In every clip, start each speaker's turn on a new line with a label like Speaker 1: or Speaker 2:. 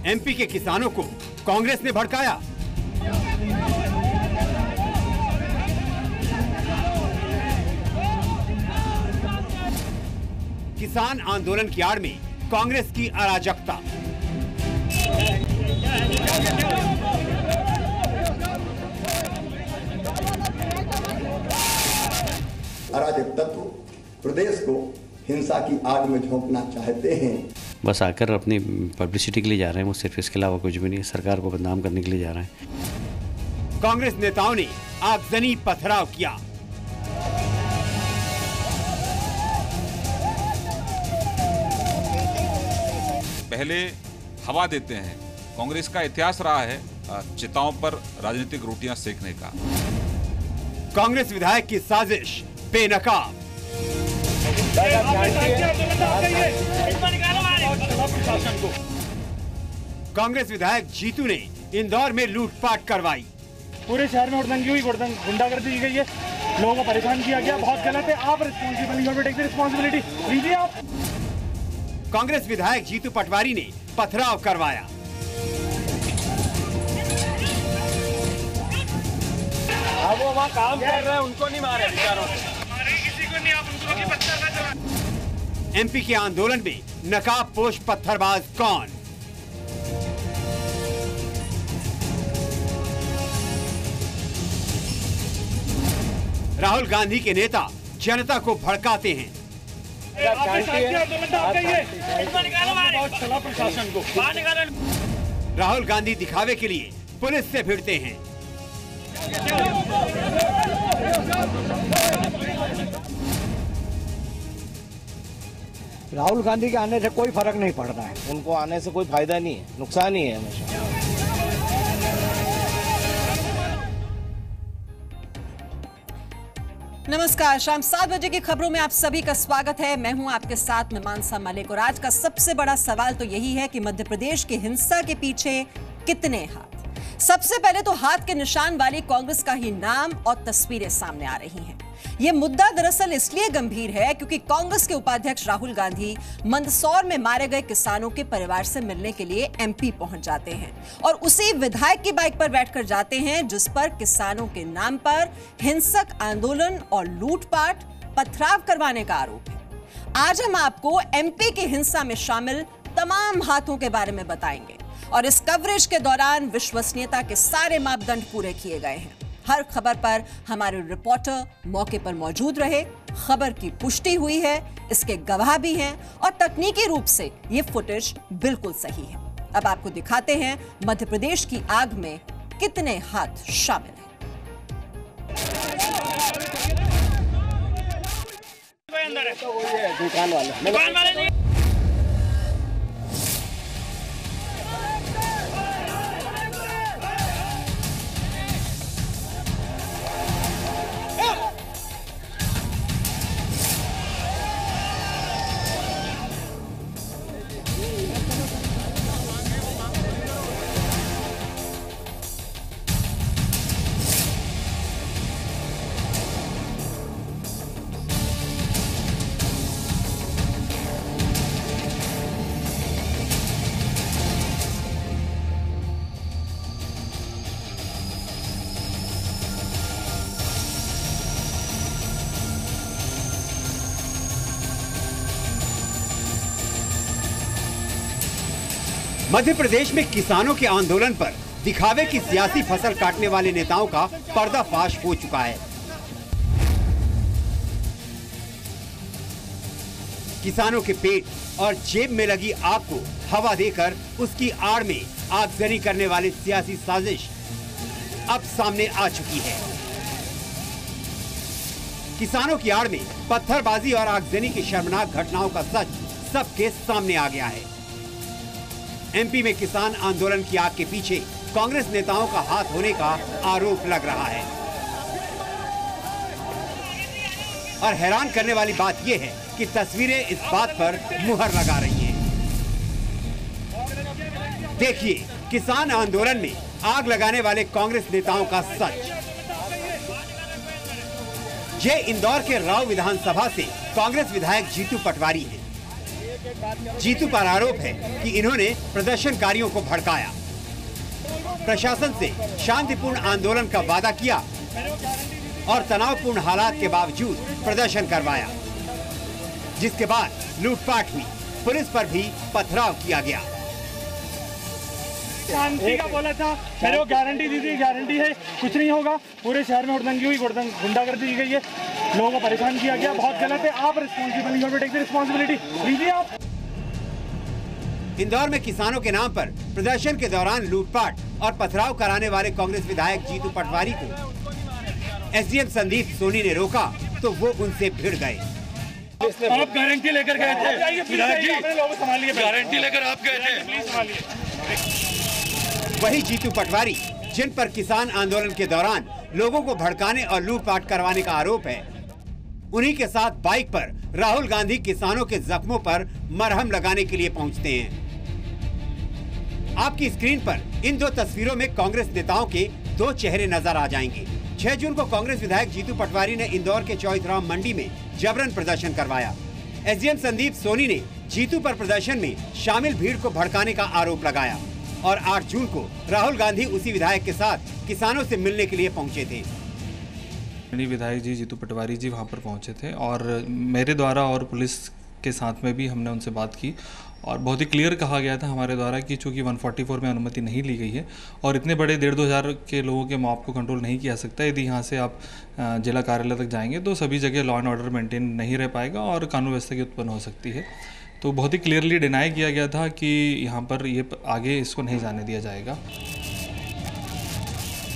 Speaker 1: MP के किसानों को कांग्रेस ने भड़काया। किसान आंदोलन की आड़ में कांग्रेस की अराजकता।
Speaker 2: अराजक तत्व प्रदेश को हिंसा की आग में झोंकना चाहते हैं।
Speaker 3: बस आकर अपनी पब्लिसिटी के लिए जा रहे हैं, वो सिर्फ इसके अलावा कुछ भी नहीं। सरकार को बदनाम करने के लिए जा रहे हैं।
Speaker 1: कांग्रेस नेताओं ने आगजनी पथराव किया।
Speaker 4: पहले हवा देते हैं। कांग्रेस का इतिहास रहा है चिताओं पर राजनीतिक रोटियां सेकने का।
Speaker 1: कांग्रेस विधायक की साजिश बेनकाब। कांग्रेस विधायक जीतू ने इंदौर में लूटपाट करवाई।
Speaker 5: पूरे शहर में हुड़दंगी हुई, गुंडागर्दी की गई है, लोगों को परेशान किया गया, बहुत गलत है। आप रिस्पॉन्सिबिलिटी लीजिए आप।
Speaker 1: कांग्रेस विधायक जीतू पटवारी ने पथराव करवाया।
Speaker 5: अब वो वहाँ काम कर रहे हैं, उनको नहीं मारे बेचारों को।
Speaker 6: किसी को नहीं, आप उनको की पत्थर।
Speaker 1: एमपी के आंदोलन में नकाबपोश पत्थरबाज कौन? राहुल गांधी के नेता जनता को भड़काते हैं।
Speaker 5: प्रशासन को
Speaker 1: राहुल गांधी दिखावे के लिए पुलिस से भिड़ते हैं।
Speaker 7: राहुल गांधी के आने से कोई फर्क नहीं पड़ रहा है।
Speaker 8: उनको आने से कोई फायदा नहीं है, नुकसान ही है हमेशा।
Speaker 9: नमस्कार, शाम 7 बजे की खबरों में आप सभी का स्वागत है। मैं हूं आपके साथ में मानसा मलिक और आज का सबसे बड़ा सवाल तो यही है कि मध्य प्रदेश की हिंसा के पीछे कितने हाथ। सबसे पहले तो हाथ के निशान वाली कांग्रेस का ही नाम और तस्वीरें सामने आ रही हैं। यह मुद्दा दरअसल इसलिए गंभीर है क्योंकि कांग्रेस के उपाध्यक्ष राहुल गांधी मंदसौर में मारे गए किसानों के परिवार से मिलने के लिए एमपी पहुंच जाते हैं और उसी विधायक की बाइक पर बैठकर जाते हैं जिस पर किसानों के नाम पर हिंसक आंदोलन और लूटपाट पथराव करवाने का आरोप है। आज हम आपको एमपी की हिंसा में शामिल तमाम हाथों के बारे में बताएंगे और इस कवरेज के दौरान विश्वसनीयता के सारे मापदंड पूरे किए गए हैं। हर खबर पर हमारे रिपोर्टर मौके पर मौजूद रहे, खबर की पुष्टि हुई है, इसके गवाह भी हैं और तकनीकी रूप से ये फुटेज बिल्कुल सही है। अब आपको दिखाते हैं मध्य प्रदेश की आग में कितने हाथ शामिल हैं।
Speaker 8: दुकान वाले
Speaker 1: मध्य प्रदेश में किसानों के आंदोलन पर दिखावे की सियासी फसल काटने वाले नेताओं का पर्दाफाश हो चुका है। किसानों के पेट और जेब में लगी आग को हवा देकर उसकी आड़ में आगजनी करने वाली सियासी साजिश अब सामने आ चुकी है। किसानों की आड़ में पत्थरबाजी और आगजनी की शर्मनाक घटनाओं का सच सबके सामने आ गया है। एमपी में किसान आंदोलन की आग के पीछे कांग्रेस नेताओं का हाथ होने का आरोप लग रहा है और हैरान करने वाली बात यह है कि तस्वीरें इस बात पर मुहर लगा रही हैं। देखिए किसान आंदोलन में आग लगाने वाले कांग्रेस नेताओं का सच। ये इंदौर के राव विधानसभा से कांग्रेस विधायक जीतू पटवारी हैं। जीतू पर आरोप है कि इन्होंने प्रदर्शनकारियों को भड़काया, प्रशासन से शांतिपूर्ण आंदोलन का वादा किया और तनावपूर्ण हालात के बावजूद प्रदर्शन करवाया, जिसके बाद लूटपाट हुई, पुलिस पर भी पथराव किया गया।
Speaker 5: शांति का बोला था, मेरे को गारंटी दी थी, गारंटी है कुछ नहीं होगा। पूरे शहर में हुड़दंगी हुई, गुंडागर्दी की गई है, लोगों को परेशान किया गया, बहुत गलत है। आप responsible, you have to take the responsibility, लीजिए आप।
Speaker 1: इंदौर में किसानों के नाम पर प्रदर्शन के दौरान लूटपाट और पथराव कराने वाले कांग्रेस विधायक जीतू पटवारी को एसडीएम संदीप सोनी ने रोका तो वो उनसे भिड़ गए।
Speaker 5: आप गारंटी लेकर गए थे, गारंटी लेकर आप गए थे।
Speaker 1: वही जीतू पटवारी जिन पर किसान आंदोलन के दौरान लोगों को भड़काने और लूटपाट करवाने का आरोप है, उन्हीं के साथ बाइक पर राहुल गांधी किसानों के जख्मों पर मरहम लगाने के लिए पहुंचते हैं। आपकी स्क्रीन पर इन दो तस्वीरों में कांग्रेस नेताओं के दो चेहरे नजर आ जाएंगे। 6 जून को कांग्रेस विधायक जीतू पटवारी ने इंदौर के चौइथराम मंडी में जबरन प्रदर्शन करवाया। एसडीएम संदीप सोनी ने जीतू पर प्रदर्शन में शामिल भीड़ को भड़काने का आरोप लगाया और 8 जून को राहुल गांधी उसी विधायक के साथ किसानों से मिलने के लिए पहुंचे थे।
Speaker 10: विधायक जी जीतू पटवारी जी वहां पर पहुंचे थे और मेरे द्वारा और पुलिस के साथ में भी हमने उनसे बात की और बहुत ही क्लियर कहा गया था हमारे द्वारा कि चूंकि 144 में अनुमति नहीं ली गई है और इतने बड़े 1,500-2 हज़ार के लोगों के मॉब को कंट्रोल नहीं किया सकता। यदि यहाँ से आप जिला कार्यालय तक जाएंगे तो सभी जगह लॉ एंड ऑर्डर मेंटेन नहीं रह पाएगा और कानून व्यवस्था की उत्पन्न हो सकती है। तो बहुत ही क्लियरली डिनाई किया गया था कि यहाँ पर ये आगे इसको नहीं जाने दिया जाएगा।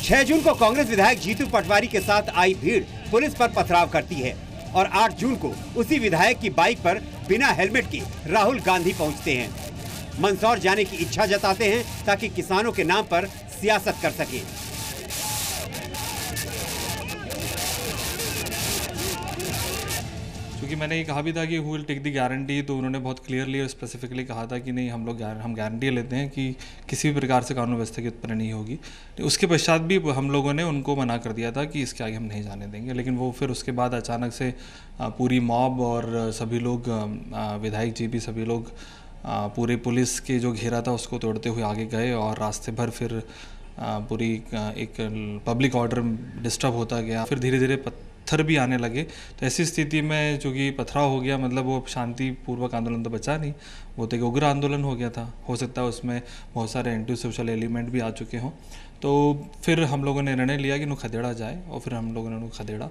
Speaker 1: 6 जून को कांग्रेस विधायक जीतू पटवारी के साथ आई भीड़ पुलिस पर पथराव करती है और 8 जून को उसी विधायक की बाइक पर बिना हेलमेट के राहुल गांधी पहुंचते हैं। मंदसौर जाने की इच्छा जताते हैं ताकि किसानों के नाम पर सियासत कर सके।
Speaker 10: क्योंकि मैंने ये कहा भी था कि who will take the guarantee, तो उन्होंने बहुत क्लियरली और स्पेसिफिकली कहा था कि नहीं, हम गारंटी लेते हैं कि किसी भी प्रकार से कानून व्यवस्था की उत्पन्न नहीं होगी। उसके पश्चात भी हम लोगों ने उनको मना कर दिया था कि इसके आगे हम नहीं जाने देंगे, लेकिन वो फिर उसके बाद अचानक से पूरी मॉब और सभी लोग, विधायक जी भी सभी लोग पूरे पुलिस के जो घेरा था उसको तोड़ते हुए आगे गए और रास्ते भर फिर पूरी एक पब्लिक ऑर्डर डिस्टर्ब होता गया। फिर धीरे धीरे पत्थर भी आने लगे। तो ऐसी स्थिति में चूँकि पथराव हो गया, मतलब वो शांतिपूर्वक आंदोलन तो बचा नहीं, वो तो एक उग्र आंदोलन हो गया था। हो सकता है उसमें बहुत सारे एंटी सोशल एलिमेंट भी आ चुके हों। तो फिर हम लोगों ने निर्णय लिया कि नु खदेड़ा जाए और फिर हम लोगों ने नु खदेड़ा।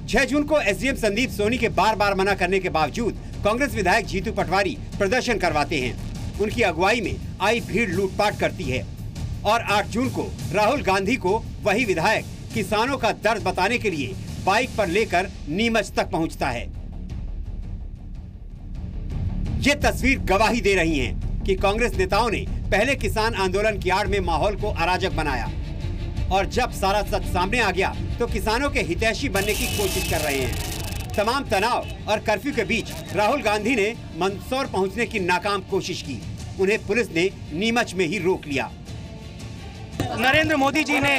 Speaker 1: 6 जून को एसडीएम संदीप सोनी के बार बार मना करने के बावजूद कांग्रेस विधायक जीतू पटवारी प्रदर्शन करवाते हैं। उनकी अगुवाई में आई भीड़ लूटपाट करती है और 8 जून को राहुल गांधी को वही विधायक किसानों का दर्द बताने के लिए बाइक पर लेकर नीमच तक पहुंचता है। ये तस्वीर गवाही दे रही है कि कांग्रेस नेताओं ने पहले किसान आंदोलन की आड़ में माहौल को अराजक बनाया और जब सारा सच सामने आ गया तो किसानों के हितैषी बनने की कोशिश कर रहे हैं। तमाम तनाव और कर्फ्यू के बीच राहुल गांधी ने मंदसौर पहुंचने की नाकाम कोशिश की। उन्हें पुलिस ने नीमच में ही रोक लिया।
Speaker 11: नरेंद्र मोदी जी ने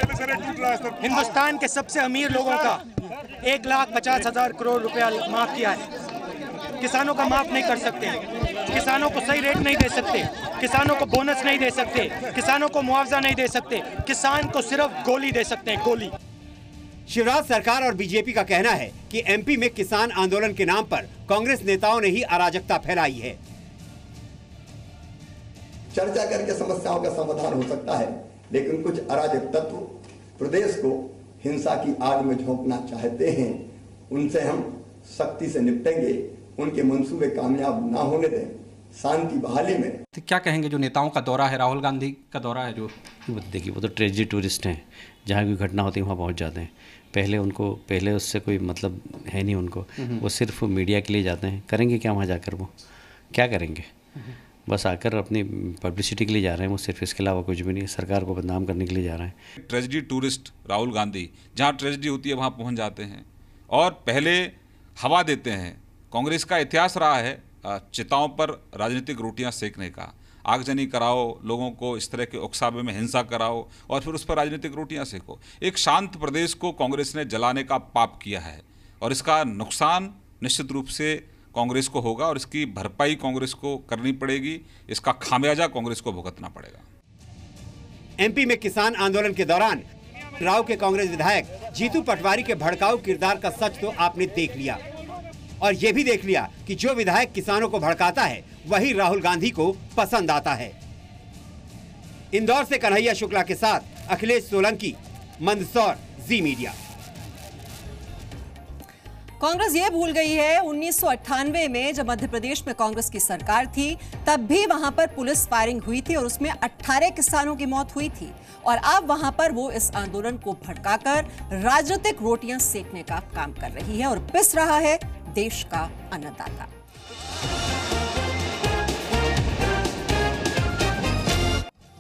Speaker 11: हिंदुस्तान के सबसे अमीर लोगों का 1,50,000 करोड़ रुपया माफ किया है। किसानों का माफ नहीं कर सकते, किसानों को सही रेट नहीं दे सकते, किसानों को बोनस नहीं दे सकते, किसानों को मुआवजा नहीं दे सकते, किसान को सिर्फ गोली दे सकते हैं, गोली।
Speaker 1: शिवराज सरकार और बीजेपी का कहना है कि एमपी में किसान आंदोलन के नाम पर कांग्रेस नेताओं ने ही अराजकता फैलाई है।
Speaker 2: चर्चा करके समस्याओं का समाधान हो सकता है, लेकिन कुछ अराजक तत्व प्रदेश को हिंसा की आग में झोंकना चाहते हैं। उनसे हम सख्ती से निपटेंगे, उनके मंसूबे कामयाब ना होने दें। शांति बहाली में
Speaker 12: तो क्या कहेंगे, जो नेताओं का दौरा है, राहुल गांधी का दौरा है, जो
Speaker 3: देखिए वो तो ट्रेजिडी टूरिस्ट हैं, जहाँ भी घटना होती है वहाँ पहुँच जाते हैं। पहले उससे कोई मतलब है नहीं उनको, वो सिर्फ मीडिया के लिए जाते हैं। करेंगे क्या वहाँ जाकर, वो क्या करेंगे? बस आकर अपनी पब्लिसिटी के लिए जा रहे हैं, वो सिर्फ इसके अलावा कुछ भी नहीं। सरकार को बदनाम करने के लिए जा रहे हैं।
Speaker 4: ट्रेजिडी टूरिस्ट राहुल गांधी, जहाँ ट्रेजिडी होती है वहाँ पहुँच जाते हैं और पहले हवा देते हैं। कांग्रेस का इतिहास रहा है चिताओं पर राजनीतिक रोटियां सेकने का। आगजनी कराओ, लोगों को इस तरह के उकसावे में हिंसा कराओ और फिर उस पर राजनीतिक रोटियां सेको। एक शांत प्रदेश को कांग्रेस ने जलाने का पाप किया है और इसका नुकसान निश्चित रूप से कांग्रेस को होगा और इसकी भरपाई कांग्रेस को करनी पड़ेगी, इसका खामियाजा कांग्रेस को भुगतना पड़ेगा।
Speaker 1: एमपी में किसान आंदोलन के दौरान राव के कांग्रेस विधायक जीतू पटवारी के भड़काऊ किरदार का सच तो आपने देख लिया और ये भी देख लिया कि जो विधायक किसानों को भड़काता है वही राहुल गांधी को पसंद आता है। इंदौर से कन्हैया शुक्ला के साथ अखिलेश सोलंकी, मंदसौर, जी मीडिया।
Speaker 9: कांग्रेस ये भूल गई है 1998 में जब मध्य प्रदेश में कांग्रेस की सरकार थी तब भी वहां पर पुलिस फायरिंग हुई थी और उसमें 18 किसानों की मौत हुई थी और अब वहां पर वो इस आंदोलन को भड़काकर राजनीतिक रोटियां सेकने का काम कर रही है और पिस रहा है देश का अन्नदाता।